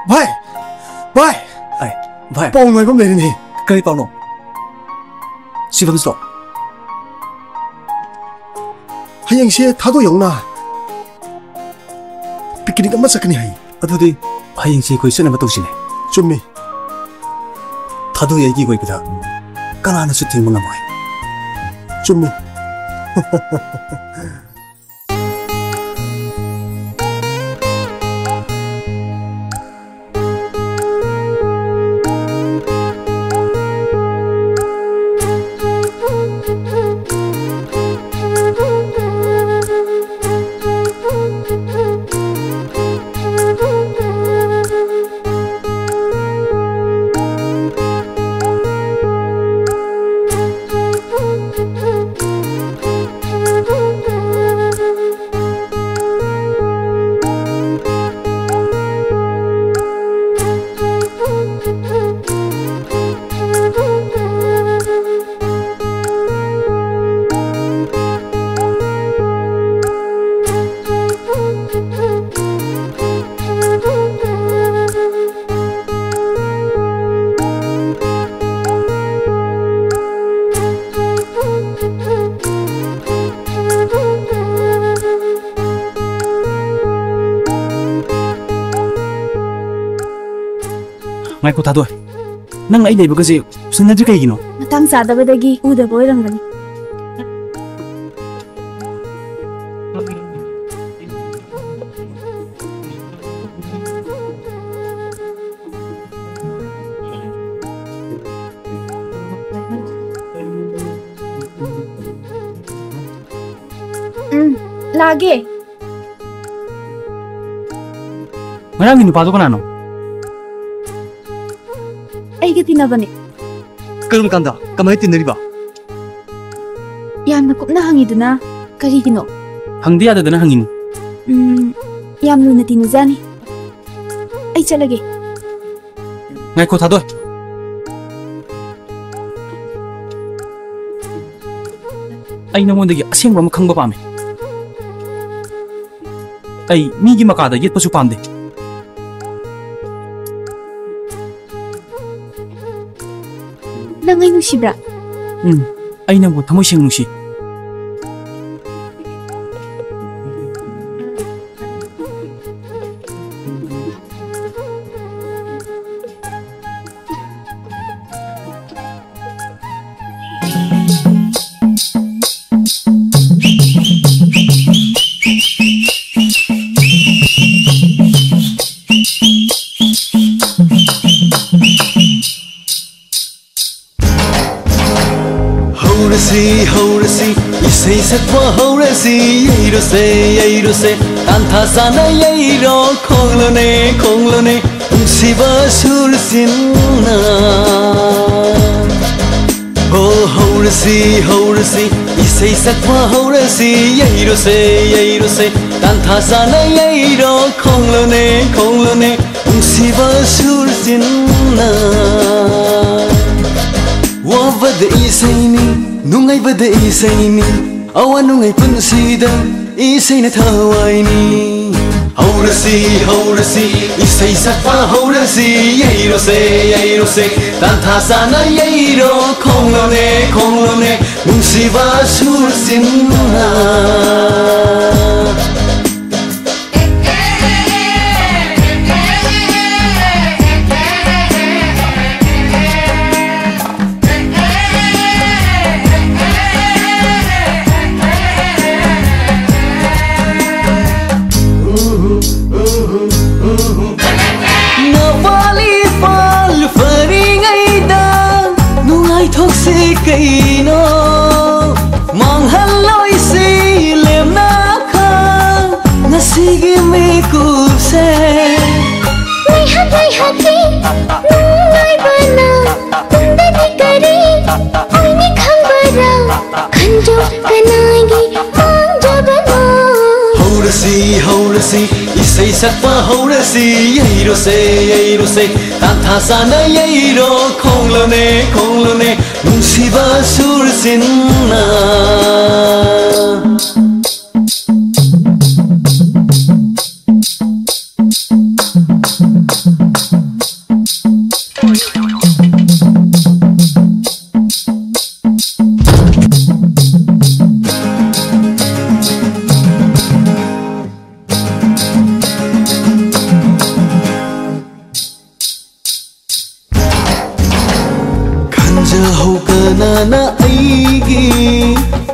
भाई भाई ai vai पाव नोई बम लेनी kari pau no sifam so hayang se thado yongna picnic ama sakani hai adudi hayang si koi suna matau sine chummi thadu yai ki koi pida kana na su thing manga moi chummi ngai ko thadu nang ai nei bagasi sunna ju kai gino matang sadabadagi uda boirangani lage ngarang ni padu kana no aiga tinabani karum kanda kamai tinriba yamna kupna hangiduna karigino hangdi ada dana hangin yam luna tinuzani ai chalage ngai ko thadu ai namondagi asengba ma khangba pame ai migi makada yetpasu pamde nang ai nusibra ai nang bo thamoi seng nusi Hầu isei sakwa hầu yei tantha sana yei ro khong lo ne siva sur sinna oh hầu isei sakwa yei tantha sana yei ro khong lo ne siva sur sinna wavad isei ni nungai bade isei ni awa nungai punsida isei na thawai ni haurasi isei sakpa haurasi yei ro se tantha sana yei ro khong lo ne nungsiba sur sinna Kaino manghalloi si lemna kha nasigi me kupse nai hati nungai bana tundani kari oini khambara khanjo kanagi mangjo bana haurasi isei sakpa haurasi yei ro se tantha sana yei ro khong lo ne nungsiba sur sinna ꯃꯥꯅ ꯑꯩꯒꯤ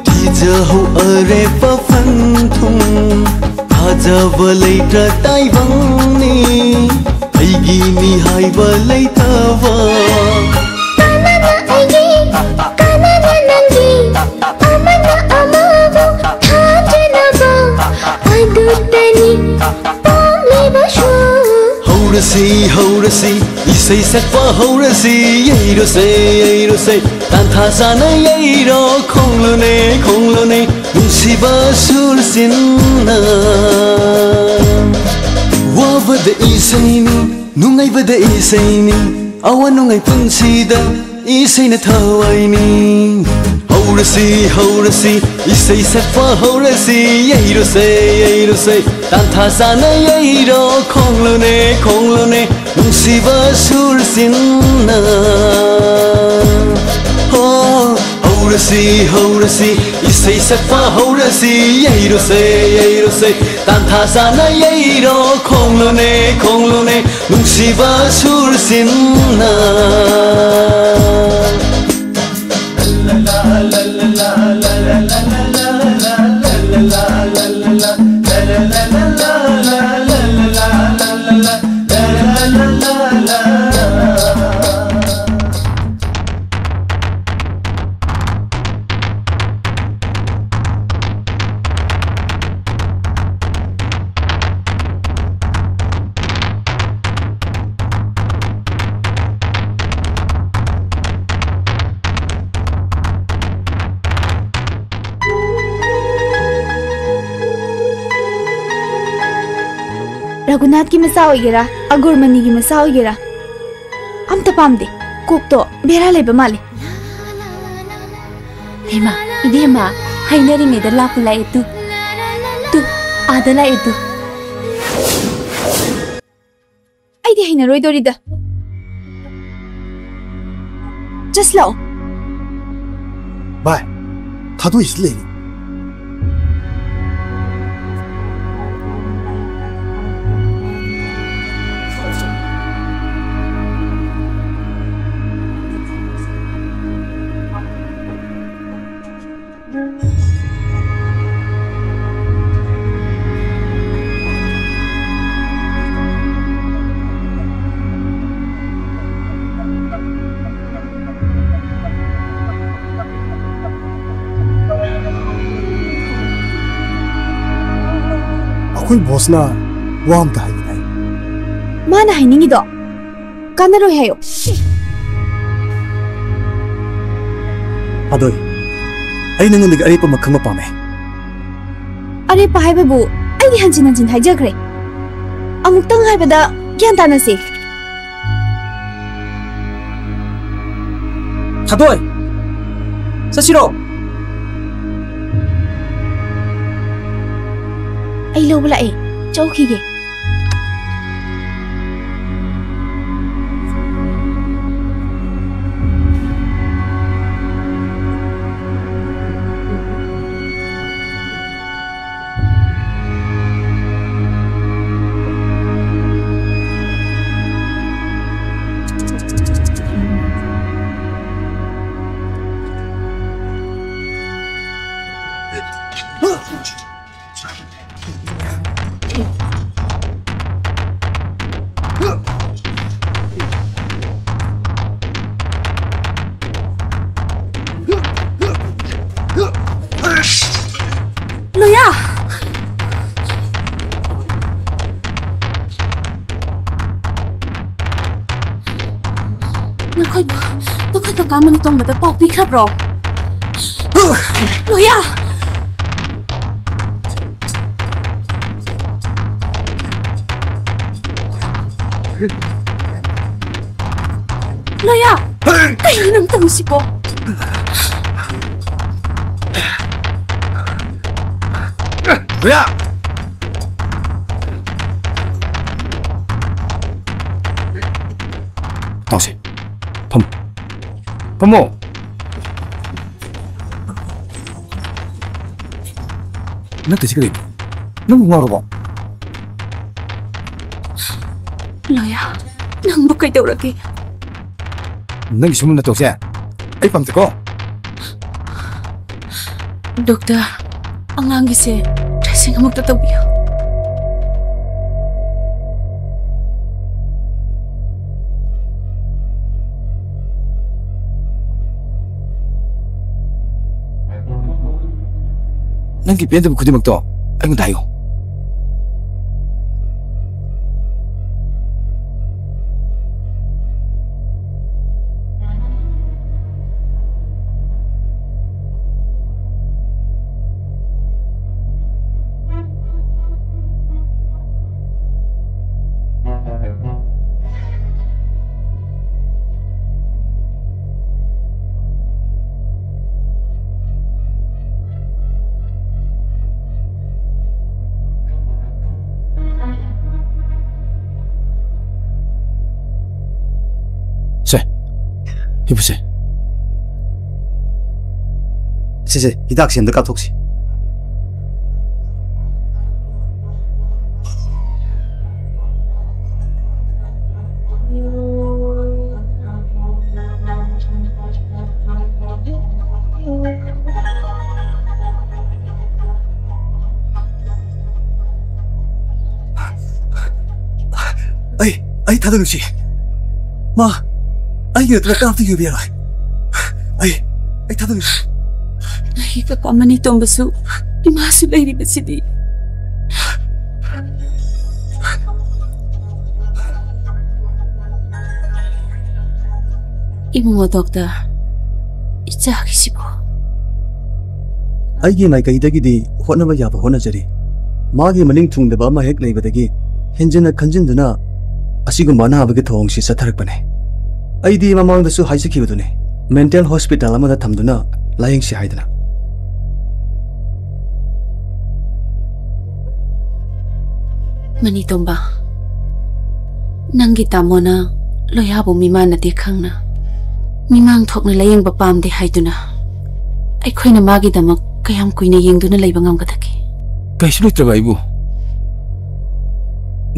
ꯊꯤꯖꯍꯧ ꯑꯔꯦꯞꯄ ꯐꯟꯊꯨꯡ ꯊꯥꯖꯕ ꯂꯩꯇ꯭ꯔ ꯇꯥꯏꯕꯪꯅꯤ ꯑꯩꯒꯤꯅꯤ ꯍꯥꯏꯕ ꯂꯩꯇꯕ Kanana aigi, kanana nangi, amana amavu thajanaba, adutani pamlibashu. Howrasi howrasi isai sakpa howrasi yairose tanthasana yairo khonglone nungsiba sursinna wabada isaini nungaibada isaini awa nungai punsida isaina thawaini howrasi isai sakpa howrasi yairose tanthasana yairo khonglone nungsiba sursinna howrasi isai sakpa howrasi yairose tanthasana yairo khonglone nungsiba sursinna Raghunath की मसा होइगेरा अगुरमनी की मसा होइगेरा अमता पामदे Coke तो बेरा लेबा माले हेमा इदेमा हाइनरी मेदा लापु लाए तू आदा लाए तू आइदे हाइना रोय दोरिदा जस्ट लाओ बाय थादो इसले कोई बोसना वाम ता है नहीं माना हाइनिंगी दो काना रोय हायो अदोय आई नंगन अरे प मखंग पामे अरे पाहाय बाबू आई हंजिन हाइजग्रे अमुक्तंग हाइबदा ग्यान तानसे थादोय ससिरो आई लो बुलाए चौकीगे लोया नखोई तो काम तोंग बता पाव पी खब रो लोया लोया कहीं नम तंग सिपो 뭐야? 당신 범모 nante sigre nung ngaro ba लोया नंग बुkai दौरगे nang sumun na tokse ai pam ko Doctor, angang gise dressing amuk ta tawbiyo. Nangki penda bu khudi makto ang dayo. 이보세. 세세, 이닥 시험도 까톡시. 아이 다들 씨. 마. Ay, gila talaga after you biar. Ay tatanong siya. Ay, kapaman itong baso. Imasulay ni ba si Di? Imo mo, Doktor. Ichakisibo. Aigi maikaidagidi hotnaba yaba honajari. Magi maning tungdaba mahek leibadagi henjina kanjinduna asigumba nabagi thongsi satharakpane. Aidi mamangdasu haisakibadune mental hospital amada thamduna layengsi haidana. Manitomba. Nangi tamona loyabo mimana dekhangna. Mimang thokna layeng bapam de haiduna. Aikhoina magi damak kayam kuina yengduna leiba ngamgadaki. Kaisu letraba ibu.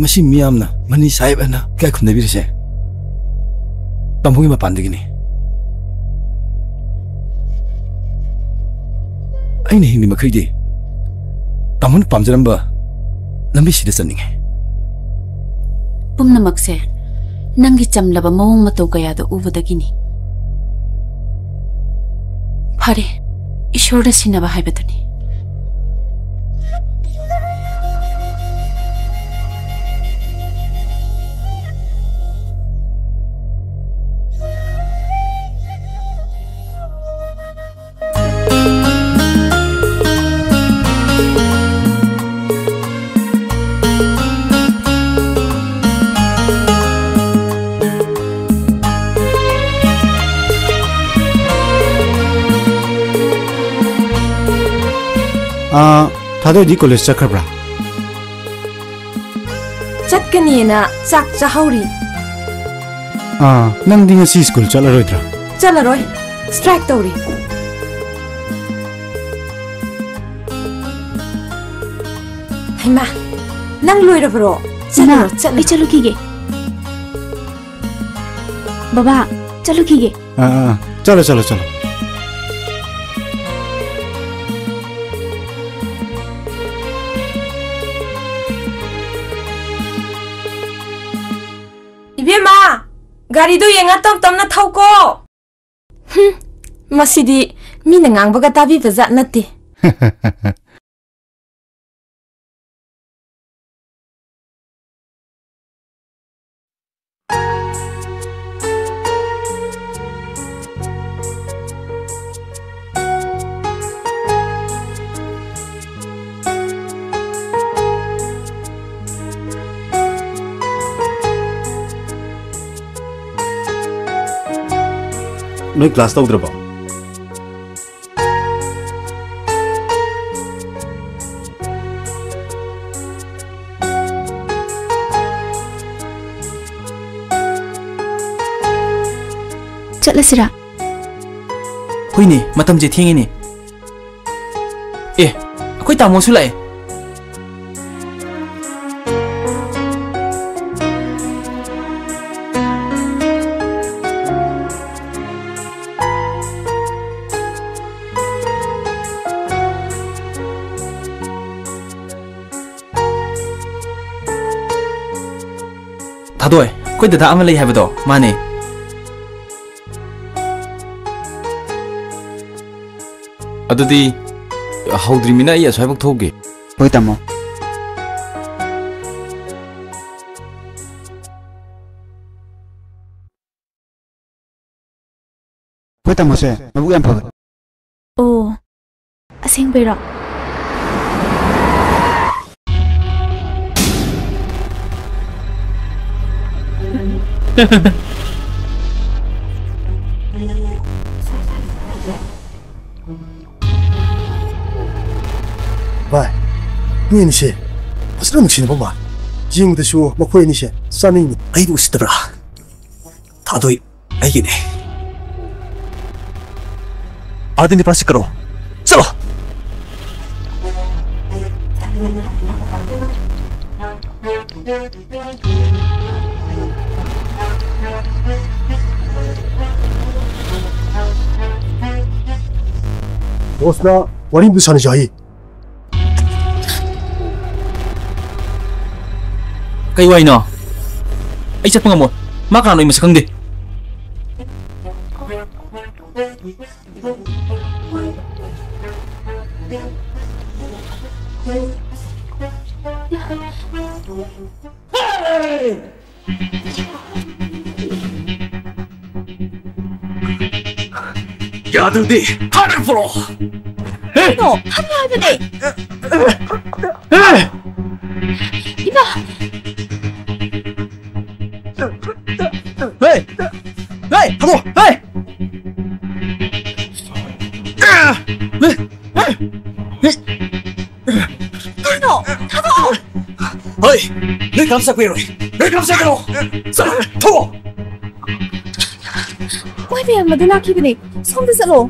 Masi miyamna mani saib ana kai khunabirse. Tampungi mapandagini. Aina hingni makhaydi. Tamun pamjaramba lambi sida chaninge. Pumnamakse nangi chamlaba mawong mataw kayada ubadagini. Phare, ishorda sinaba haibaduni. 다들 네 콜레지 착하브라. ꯆꯠꯀꯅꯤꯅ ꯆꯥꯛ ꯆꯥꯍꯧꯔꯤ. ꯅꯪꯗꯤ ꯉꯁꯤ school ꯆꯠꯂꯔꯣꯏꯗ꯭ꯔꯥ? ꯆꯠꯂꯔꯣꯏ. Strike ꯇꯧꯔꯤ. ꯍꯩꯃꯥ, ꯅꯪ ꯂꯣꯏꯔꯕ꯭ꯔꯣ? ꯆꯠꯂꯣ, ꯑꯩ ꯆꯠꯂꯨꯈꯤꯒꯦ. ꯕꯕꯥ, ꯆꯠꯂꯨꯈꯤꯒꯦ. ꯆꯠꯂꯣ. 이베마! 가리도 얘가 땀땀나 타오고! 마시디, 미는 앙바가 답이 버자 나띠. 너희 클래스 타고 들어봐. ꯆꯠꯂꯁꯤꯔꯥ? ꯍꯣꯏꯅꯦ, ꯃꯇꯝꯁꯦ ꯊꯦꯡꯉꯤꯅꯦ. ꯑꯩꯈꯣꯏ ꯇꯥꯃꯣꯁꯨ ꯂꯥꯛꯑꯦ. 다도이 ꯈꯣꯏ ꯗꯗꯥ ꯑꯃ ꯂꯩ ꯍꯥꯏꯕꯗꯣ ꯃꯥꯅꯦ ꯑꯗꯨꯗꯤ ꯍꯧꯗ꯭ꯔꯤꯃꯤꯅ ꯑꯩ ꯑꯁ꯭ꯋꯥꯏꯐꯥꯎ ꯊꯣꯛꯎꯒꯦ ꯍꯣꯏ ꯇꯥꯃꯣ ꯍꯣꯏ ꯇꯥꯃꯣꯁꯦ ꯃꯕꯨꯛ ꯌꯥꯝ ꯐꯕ ꯑꯣ ꯑꯁꯦꯡꯕꯩꯔꯣ ꯚꯥꯏ ꯅꯣꯏ ꯑꯅꯤꯁꯦ ꯐꯖꯅ ꯅꯨꯡꯁꯤꯅꯕ ꯃꯥꯜꯂꯦ ꯌꯦꯡꯕꯗꯁꯨ ꯃꯈꯣꯏ ꯑꯅꯤꯁꯦ ꯆꯥꯅꯩꯅꯤ ꯑꯩꯕꯨ ꯎꯁꯤꯠꯇꯕ꯭ꯔꯥ ꯊꯥꯗꯣꯏ ꯑꯩꯒꯤꯅꯦ आइडेंटिफाई करो चलो दोस्ता वरी दुसाने चाहिए ꯀꯩ ꯋꯥꯏꯅꯣ ꯑꯩ ꯆꯠꯄ ꯉꯝꯃꯣꯏ ꯃꯥ ꯀꯅꯥꯅꯣ ꯑꯩ ꯃꯁꯛ ꯈꯪꯗꯦ 야들디 하늘 불어 너 하늘 하늘에 이봐 헤이 헤이 하모 헤이 너 타도 헤이 내 감사해요 내 감사해요 자 타고 왜 미안하다 나 기분이 성대스러워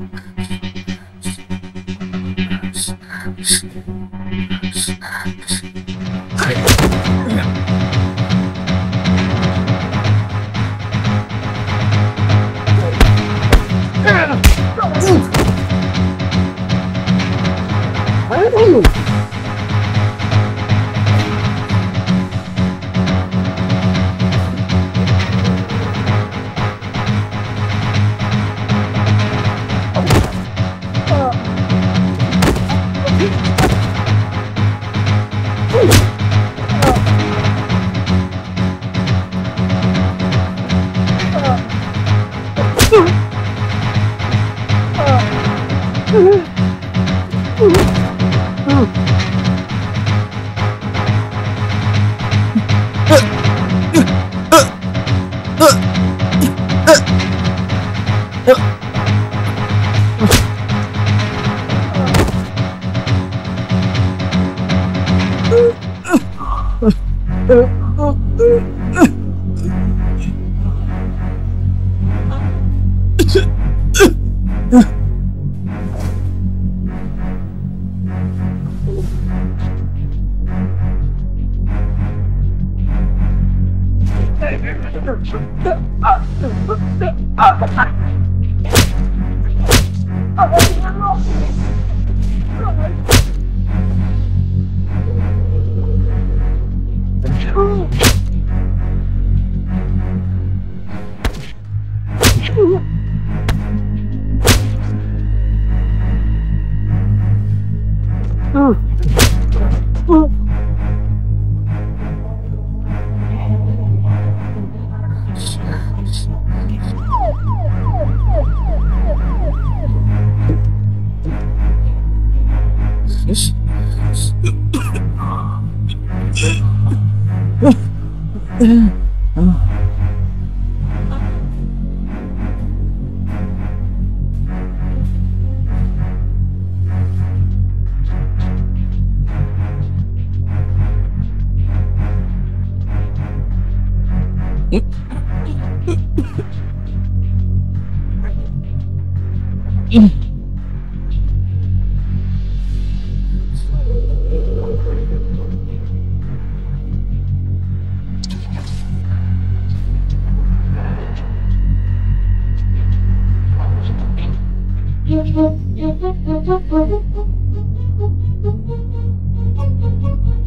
Thank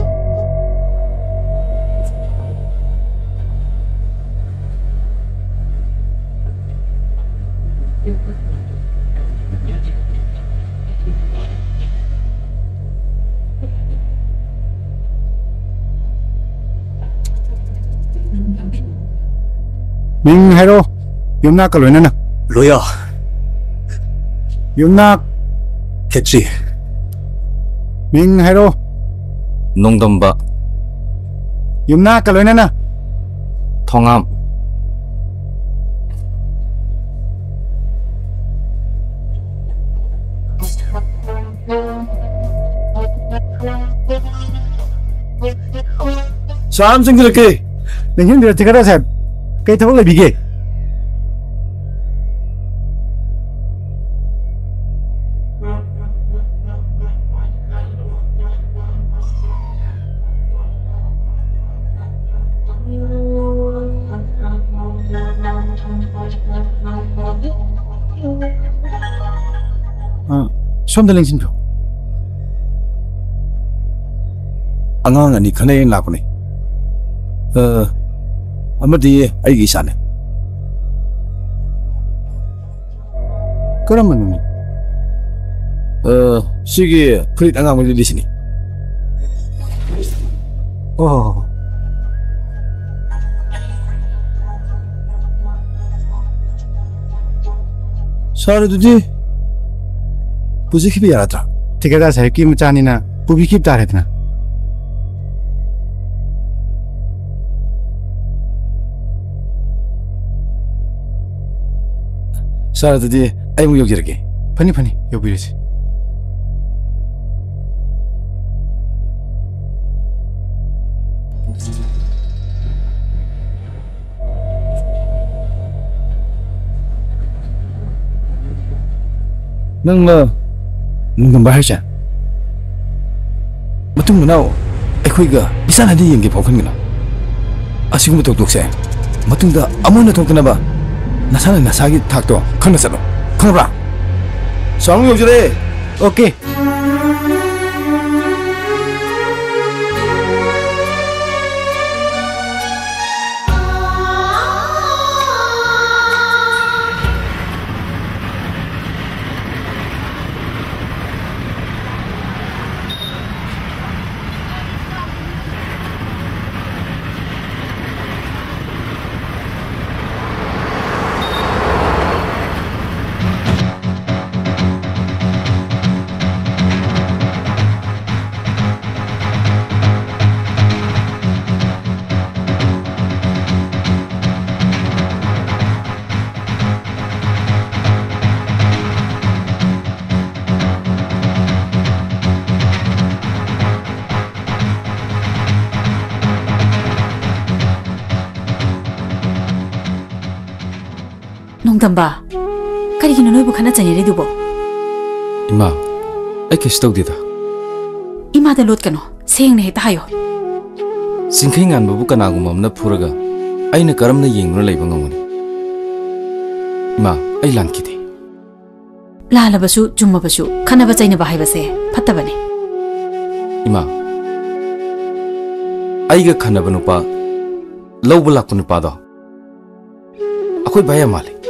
you. 밍 해로 용낙 걸로는 로야 용낙 캐치 밍 해로 농덤바 용낙 걸로는 통암 Samsung 이렇게 냉현들 들어가라 사 cái thấu là bị ghê 솜들 랭심표 angang ani khane lakuni amadi ai gi sane 그러면 시기 프릿 angang li disini 사르두지 부지킵이 알았다 티게다 살기 무자니나 부비킵 따르드나 사르두지 아이무 여기르게 파니 여비르지 nung bahasa matung menau ekhoiga isana di yengge phokhan gina asigum tok tok se matungda amuna tok na ba nasana nasagi thak to khana salo khangra sang yojre okay 농담바 가리기는 너희부 가나짜니 레두보 이마 아이 캐스터디다 이마다 롯가노 세행네 했다 하요 싱킹 안 부부 까나고맘나 푸르가 아이는 까람나 잉으로 레이방어머니 이마 아이 란키데 라라바수 줌마바수 카나바 짜이나바 하이바세 팟다바네 이마 아이가 카나바 누파 러브 라쿠 누파다 아코이 바야 말레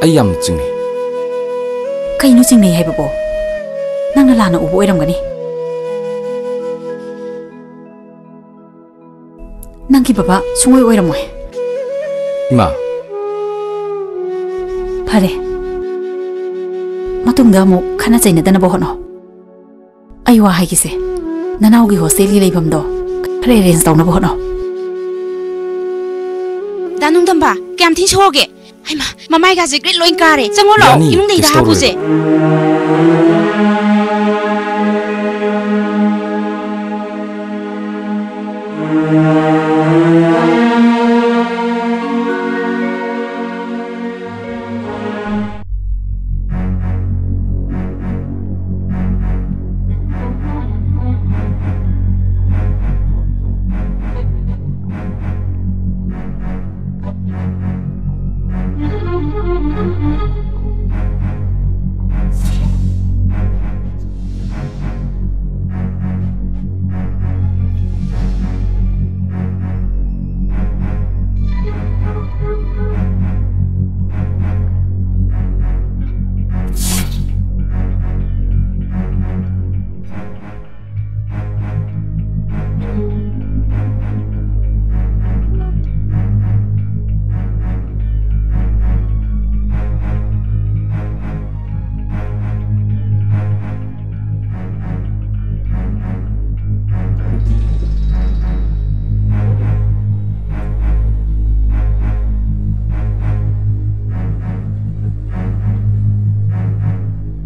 ayam cingni kaino cingni hai babo nangna lana ubo oiram gani nangki baba sungoi oiram moi ima phare matungda mo khana chaina dana bo hono aiwa hai kise nanau gi hostel gi leibam do phare range tawna bo hono danung damba kyam thin choge Aima, mamai ga secret loin kare. Chango lo, imung dei da buje.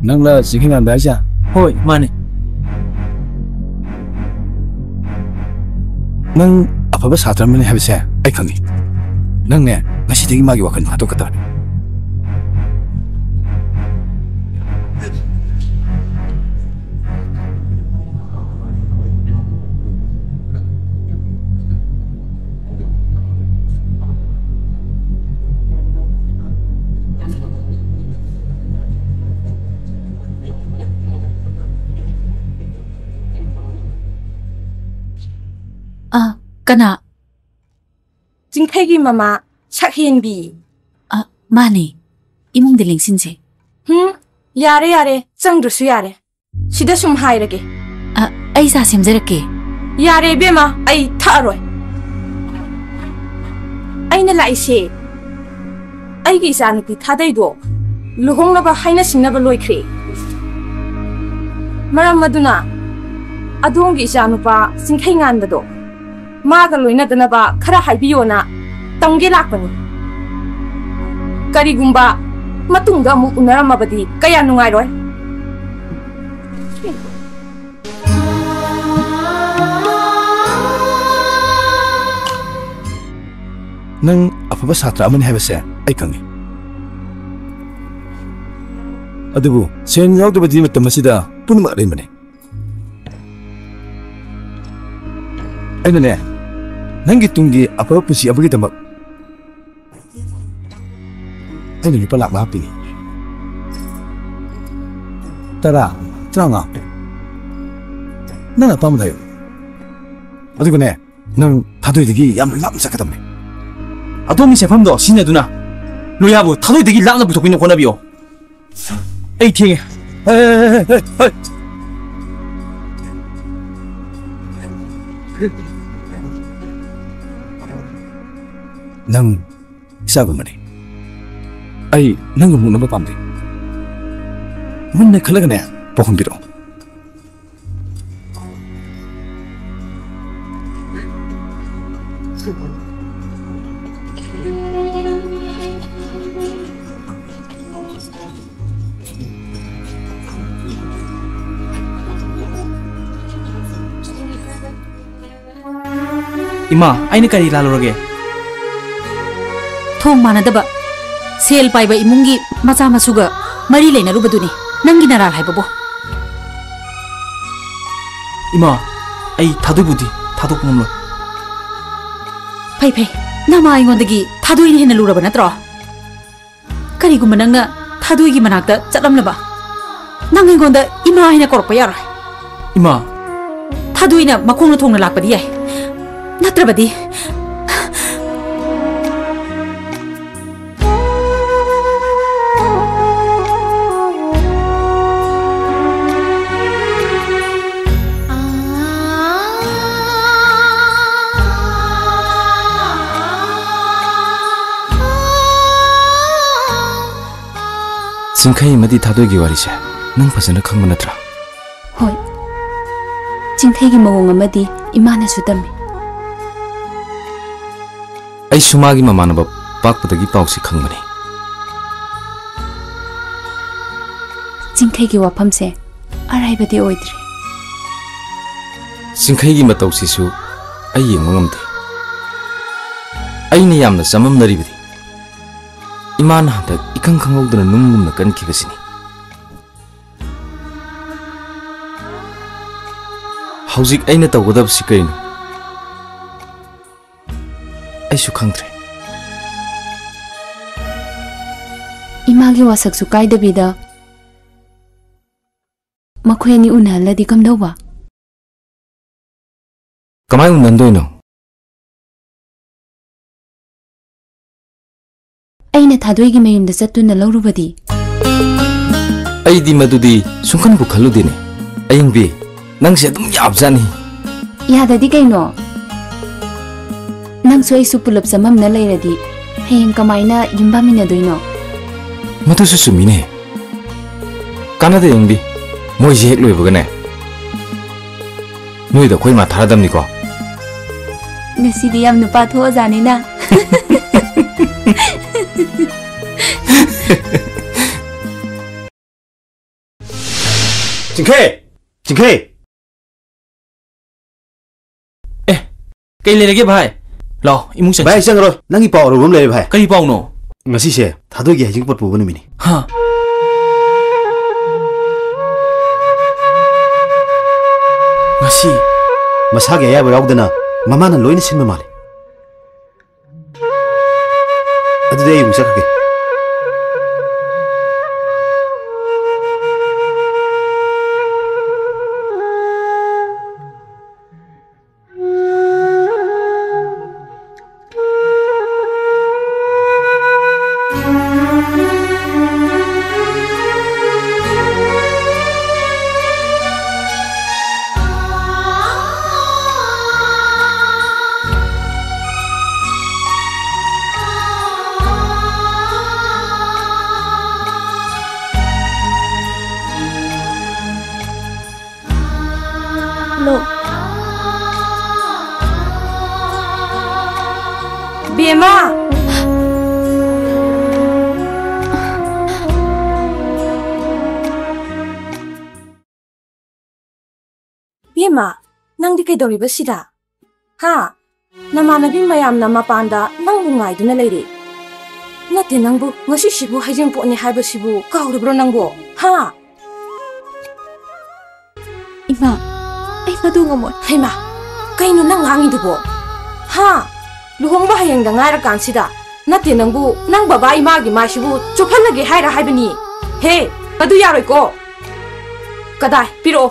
ꯅꯪꯂ Chingkheinganba ꯍꯥꯏꯁꯦ? ꯍꯣꯏ ꯃꯥꯅꯦ. ꯅꯪ ꯑꯐꯕ ꯁꯥꯇ꯭ꯔ ꯑꯃꯅꯤ ꯍꯥꯏꯕꯁꯦ ꯑꯩ ꯈꯪꯉꯤ. ꯅꯪꯅꯦ ꯉꯁꯤꯗꯒꯤ ꯃꯥꯒꯤ ꯋꯥꯈꯜ ꯍꯥꯠꯇꯣꯛꯀꯗꯕꯅꯤ. Kana? Jingkhaygi mama Sakhenbi. Mani. Imong diling sinse. Yare yare, changdrusu yare. Sida sum hairage. Ai sa semjarake. Yare bema, ai tharoi. Aina laise. Aigi isanupi thadaido. Luhongnaba haina singnaba loikre. Maram maduna. Adongi isanupa Jingkhaynganbado. Maga loinadanaba khara haibiyona tamge lakpani. Karigumba matungda amuk unaramabadi kaya nungairoi. Nang afaba satra amani haibase ai khangi. Adubu sen yaudabadi matam asida punma leimane. Aina ne nangi tungi apa pusi abagi tambak. Aina lupa lak lapi ni. Tara, teranga. Nang apa mu dayo? Adugo ne, nang tadoy digi yam lam sakatam ne. 아도미 제품도 신내두나. 로야부 타도이 되기 락나 부족이는 권합이요. 에이 팅해. Nang isa gumani. Ay nang muna ba pamdi. Munne khalaga ne pohon biro. Ima, aini kari lalurage. Thong manadaba. Sel paiba imungi macha masuga mari leina rubaduni. Nangi naral haibabo. Ima, ai 타도이부디 타도 봄로. Pai pai. Nama ingondagi 타도이 hena luraba natro. Karigumba nangna 타도이기 manakta chatlamlaba. Nang ingonda ima hena korpa yara. Ima, 타도이나 makongna thongna lakpadi yai. Natrabadi. Jingkhay madi tadoygi warise nang fazana khangba natra? Hoi. Jingkhaygi mawong amadi imana su tammi. Ai sumagi mamanaba pakpadagi pausi khangbani. Jingkhaygi wafamse araibadi oidre. Jingkhaygi matausisu ai yengba ngamde. Aina yamna chamamnaribadi. Imana handak ikang khanghaudana nungumna kankibasini. Hauzik aina tawgadabasi kaino. Aisu khangdre. Imagi wasaksu kaidabida makhweni unhaladi kamdawba. Kamai unandoino? Aina tadoygi mayumda chattuna lawrubadi. Aidi madudi sungkanbu khaludine. Ayingbi nangse adum yabjani. Yadadi kaino. Nang soy supulap samam na layradi hayeng kamaina yumbamina doino. Matusu sumine. Kanada yingbi moise hek loibagane. Noida khoi ma tharadamni ko. Ngasidi yam nupa tho jani na. चिंखे कई ले लगे भाई लो इमुंग चंग भाई चंग रो नंगी power room ले भाई कई पाव no ngasi se thado gi hajing pot pugun mini हाँ ngasi masa ge ya ba yawdana mama na loina sinma male adu dei mu sakage बेमा बेमा नंदी कईदौरिबसिदा हा नमानबी मयामना मपानदा नंबु ngaiduna leire nate nangbu ngasi sibu hajing potni haibasibu kauribro nangbo ha ima ai madu ngamon heima kaino nang hangidubo ha luhongba hayengda ngaira kansida nate nangbu nang baba ima gi masibu chophalage haira haibani he madu yaroi ko kadai piro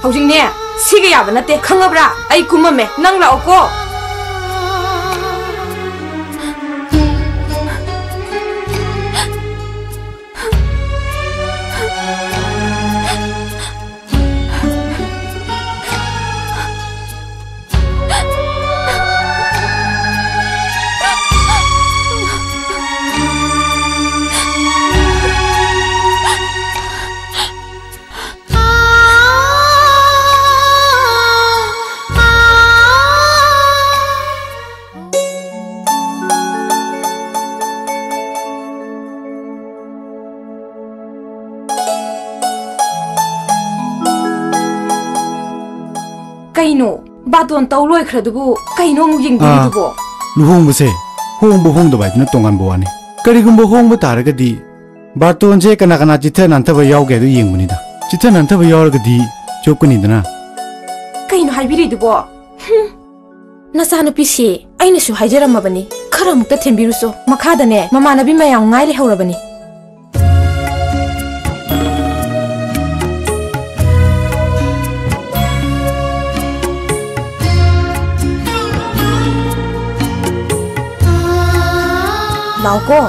hojing ne siga yaba nate khangabra ai kumame nang lao ko Kaino baton tau loi khradubu kaino mu yingdubu luhong bese hong do bai na tongan bo ani kari gum bo hong bo taraga di baton je kana kana chitha nan thaba yaw ge du ying muni da chitha nan thaba yaw ga di chop kani dana kaino haibiri dubu nasanu pisi aina su haijaram mabani kharam ta thembiruso makhada ne mamanabi mayang ngai le hawrabani Lauko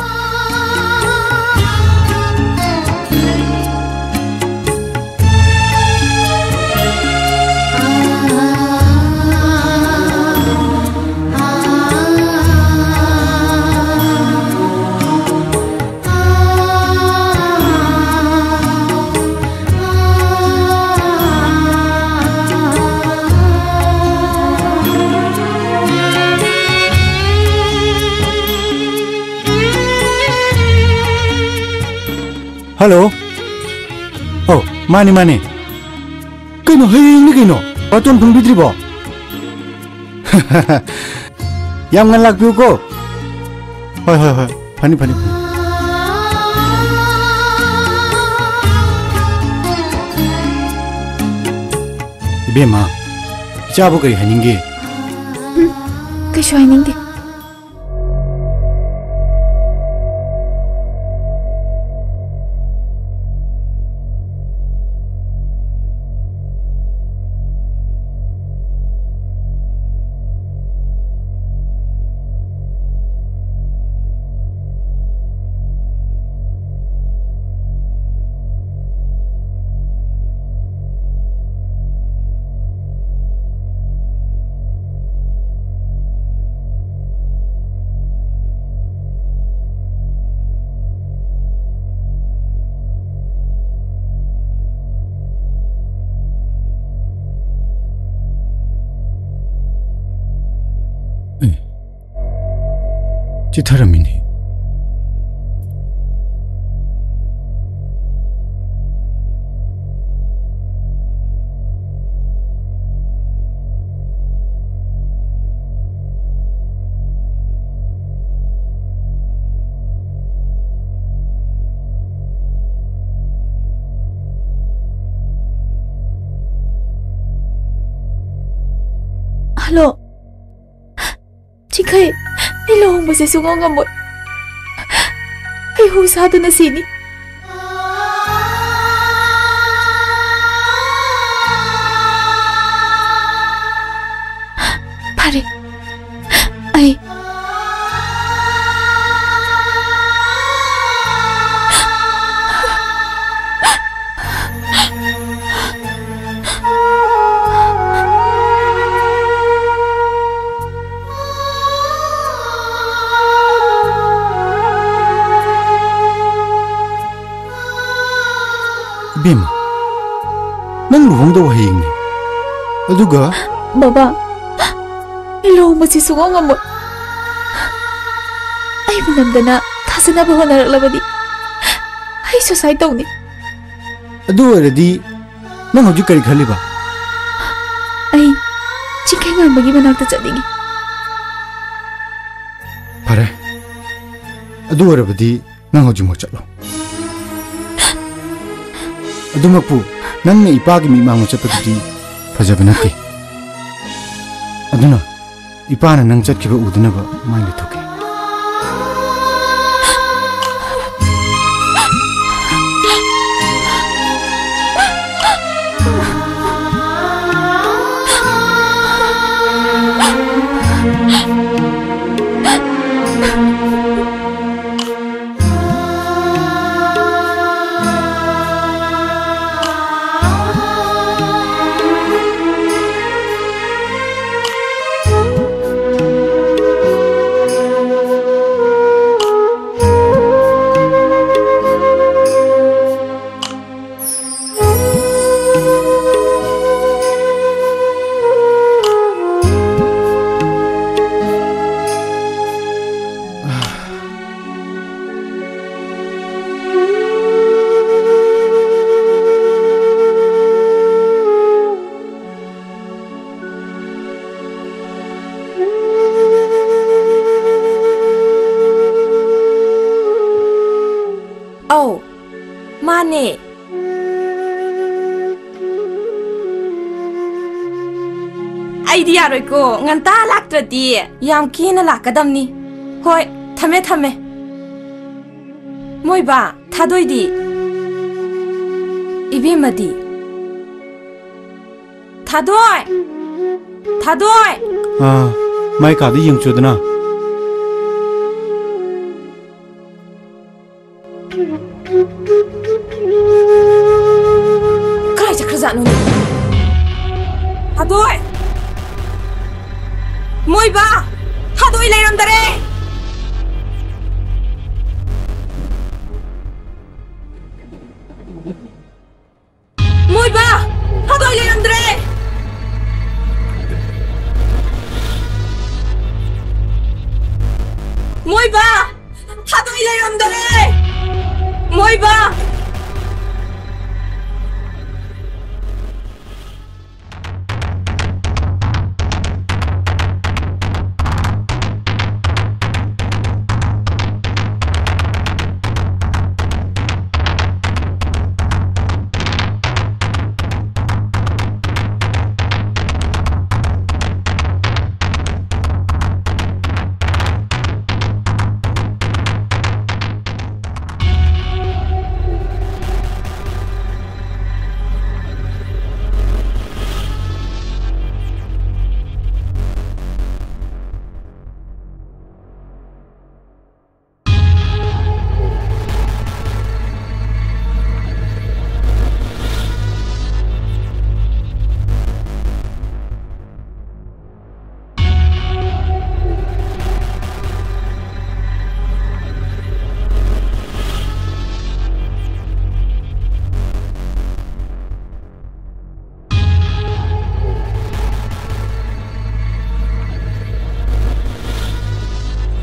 Hello. Oh, mani. Kaino haying ni kaino. Baton phang bitri bo. Yam ngan lak piu ko. Hoi. Phani. Ibe ma. Cha bo kari haning ge. Kai shoi ning de Chitharamini. Hello. Chingkai, ai lohong base sungong ngamot. Ai hu sa du na sini. Pare. Ai Bima, nang luhong daw haying ni. Aduga? Baba. Ai lohong base sungong ngamot. Ai manamdana thasana ba honarak ai suicide tawni. Adu already nang hojik kari khali ba? Ai Chingkai ngamagi manakta chadingi. Pare. Adu already nang hojik mo chatlo. Adumapu nang na ipagi mi mango chapati fajaba nati. Aduna ipana nang chatkiba udunaba mai lithoke. Oh, mane. Idea rồi cô, ngàn ta lạc rồi đi, yam kia nó lạc cái đâm ni. Hoi, thame. Môi bà, tha đôi đi. Ibi mà đi. Tha đôi. À, mai cả đi dùng chuột na. Cái chắc là dạng luôn. Tha đôi. Môi bà, tha đôi lấy làm đây. Môi bà, tha đôi lấy làm đây. Môi bà, tha đôi lấy làm đây. Môi bà.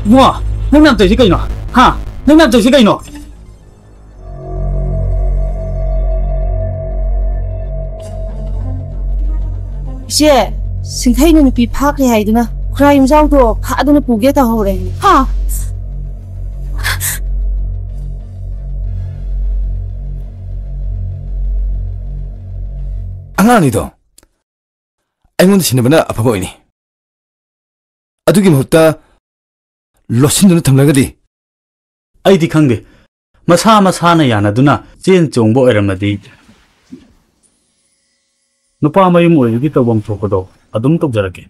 Mua, nang nam tới cái nó, ha, nang nam tới cái nó. Chị, xin thấy người bị phá cái hay đó na, crime giao đồ phá đó nó bù ghét tao rồi. Ha. Angan itu, anh muốn xin benda apa boy ni? ꯑꯗꯨꯒꯤ ꯃꯍꯨꯠꯇ ꯂꯣꯠꯁꯤꯟꯗꯨꯅ ꯊꯝꯂꯒꯗꯤ ꯑꯩꯗꯤ ꯈꯪꯗꯦ ꯃꯁꯥ ꯃꯁꯥꯅ ꯌꯥꯅꯗꯨꯅ ꯆꯦꯟ ꯆꯣꯡꯕ ꯑꯣꯏꯔꯝꯃꯗꯤ ꯅꯨꯄꯥ ꯃꯌꯨꯝ ꯑꯣꯏꯕꯒꯤ ꯇꯧꯐꯝ ꯊꯣꯛꯄꯗꯣ ꯑꯗꯨꯝ ꯇꯧꯖꯔꯛꯀꯦ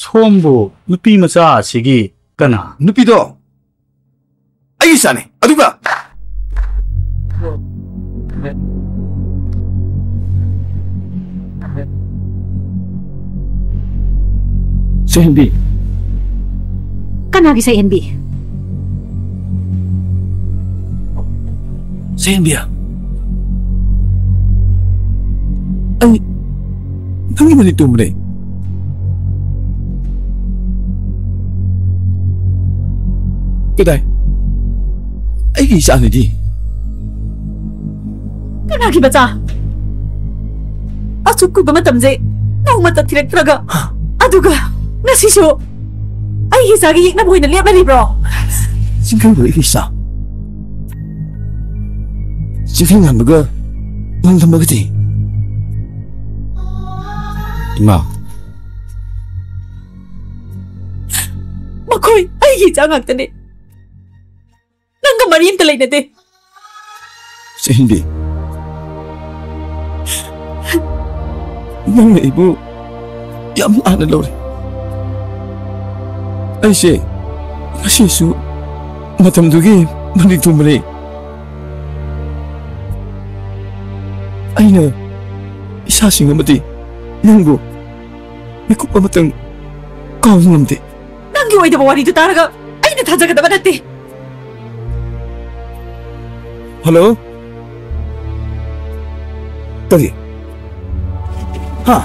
ꯁꯣꯝꯕꯨ ꯅꯨꯄꯤ ꯃꯆꯥ ꯑꯁꯤꯒꯤ ꯀꯅꯥ ꯅꯨꯄꯤꯗꯣ ꯑꯩꯒꯤ ꯏꯆꯥꯅꯤ ꯑꯗꯨꯒ ꯁꯦꯟꯕꯤ ꯀꯅꯥꯒꯤ ꯁꯩꯍꯦꯟꯕꯤ ꯁꯦꯟꯕꯤ야 ꯑꯩ ꯅꯪꯒꯤ ꯃꯅꯤ ꯇꯨꯝꯕꯅꯦ ꯀꯗꯥꯏ ꯑꯩꯒꯤ ꯏꯆꯥꯅꯤꯗꯤ ꯀꯅꯥꯒꯤ ꯃꯆꯥ ꯑꯁꯨꯛ ꯀꯨꯏꯕ ꯃꯇꯝꯁꯦ ꯅꯣꯡꯃꯇ ꯊꯤꯔꯛꯇ꯭ꯔꯒ ꯑꯗꯨꯒ ꯉꯁꯤꯁꯨ ꯑꯩꯒꯤ ꯏꯆꯥꯒꯤ ꯌꯦꯛꯅꯕ ꯑꯣꯏꯅ ꯂꯦꯞꯂꯔꯤꯕ꯭ꯔꯣ ꯆꯤꯡꯈꯩꯕ ꯑꯩꯒꯤ ꯏꯆꯥ ꯆꯤꯡꯈꯩ ꯉꯥꯟꯕꯒ ꯅꯪꯊꯝꯕꯒꯗꯤ 이마 ꯃꯈꯣꯏ ꯑꯩꯒꯤ ꯏꯆꯥ ꯉꯥꯛꯇꯅꯤ ꯅꯪꯒ ꯃꯔꯤ ꯑꯝꯇ ꯂꯩꯅꯗꯦ ꯁꯦꯟꯕꯤ ꯅꯪꯅ ꯑꯩꯕꯨ ꯌꯥꯝ ꯂꯥꯟꯅ ꯂꯧꯔꯦ ꯑꯩꯁꯦ ꯉꯁꯤꯁꯨ ꯃꯇꯝꯗꯨꯒꯤ ꯃꯅꯤꯡ ꯊꯨꯡꯕꯅꯤ ꯑꯩꯅ ꯏꯁꯥꯁꯤꯡ ꯑꯃꯗꯤ ꯅꯪꯕꯨ ꯃꯤꯀꯨꯞ ꯑꯃꯇꯪ ꯀꯥꯎꯕ ꯉꯝꯗꯦ ꯅꯪꯒꯤ ꯑꯣꯏꯗꯕ ꯋꯥꯔꯤꯗꯨ ꯇꯥꯔꯒ ꯑꯩꯅ ꯊꯥꯖꯒꯗꯕ ꯅꯠꯇꯦ ꯍꯜꯂꯣ ꯀꯔꯤ ꯍꯥ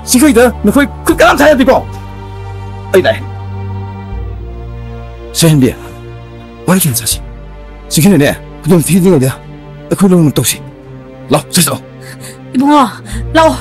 ꯆꯤꯡꯈꯩꯗ ꯅꯈꯣꯏ ꯈꯨꯠ ꯀꯅꯥꯝ ꯊꯥꯌꯗꯦꯀꯣ ꯑꯩ ꯂꯥꯛꯑꯦ ꯁꯦꯟꯕꯤ ꯋꯥꯔꯤ ꯀꯌꯥ ꯆꯥꯁꯤ ꯆꯤꯡꯈꯩꯅꯅꯦ ꯈꯨꯗꯣꯡ ꯊꯤꯗ꯭ꯔꯤꯉꯩꯗ ꯑꯩꯈꯣꯏ ꯂꯣꯏꯅꯃꯛ ꯇꯧꯁꯤ ꯂꯥꯛꯑꯣ ꯆꯠꯂꯣ 이봉아, 라오.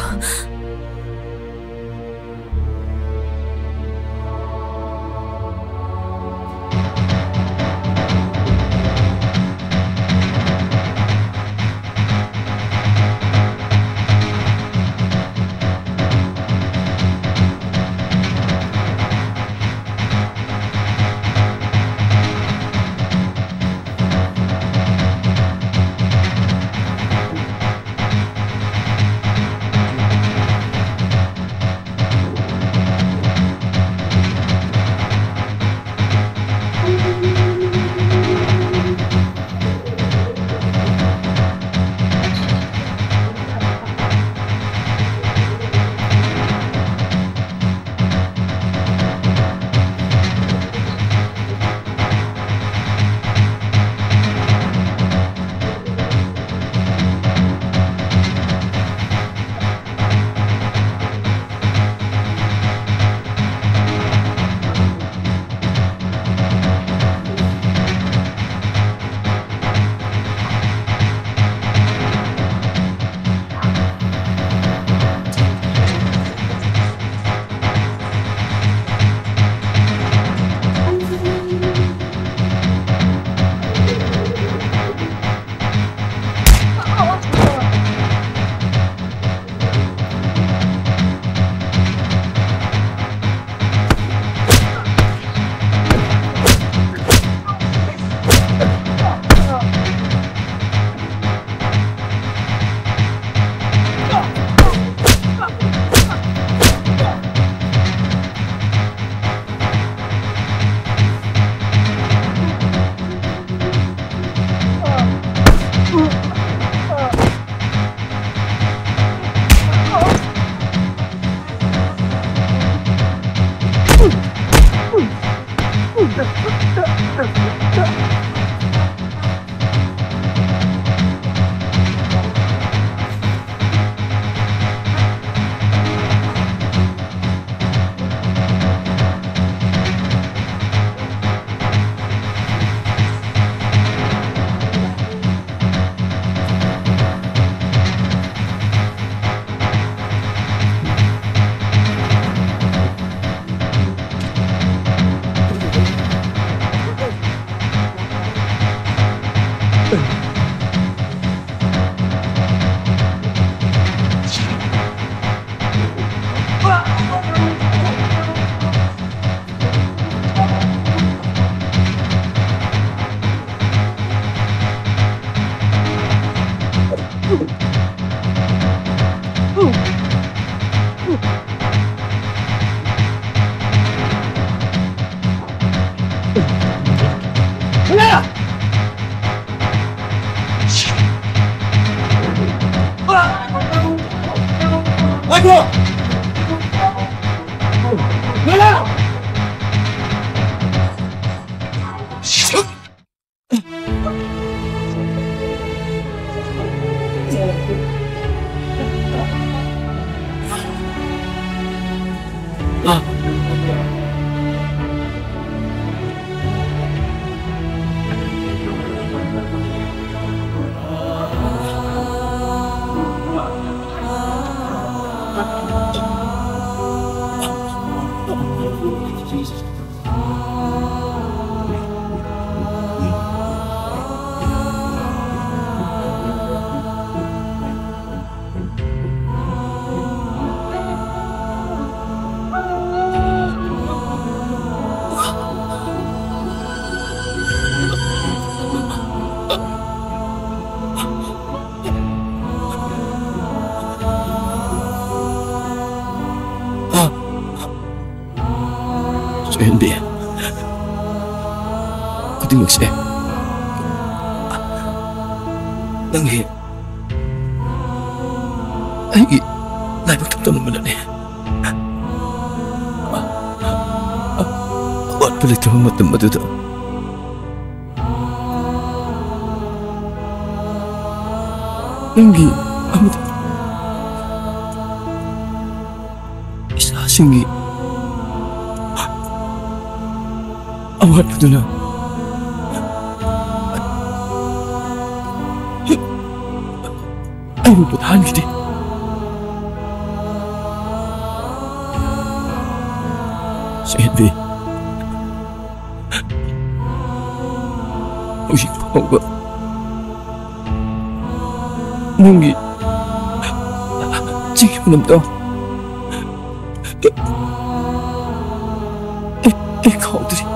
아이고! 놀라! 현비, 고등역시 낭이 아이 나이부터 떠는 말이네. 원뿔이 들어맞던 모두도 낭이 아무도 이사승이 awalnya ayo bertahan gitu Sandy uy apa mungkin 지금 놈도 이 가오들이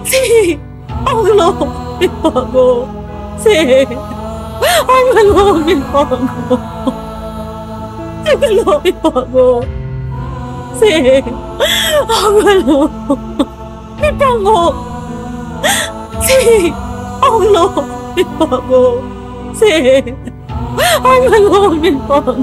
Sí, Allah, mi pago. Sí, Allah, mi pago. Allah, mi pago. Sí, Allah, mi pago. Sí, Allah, mi pago. Sí, Allah, mi pago.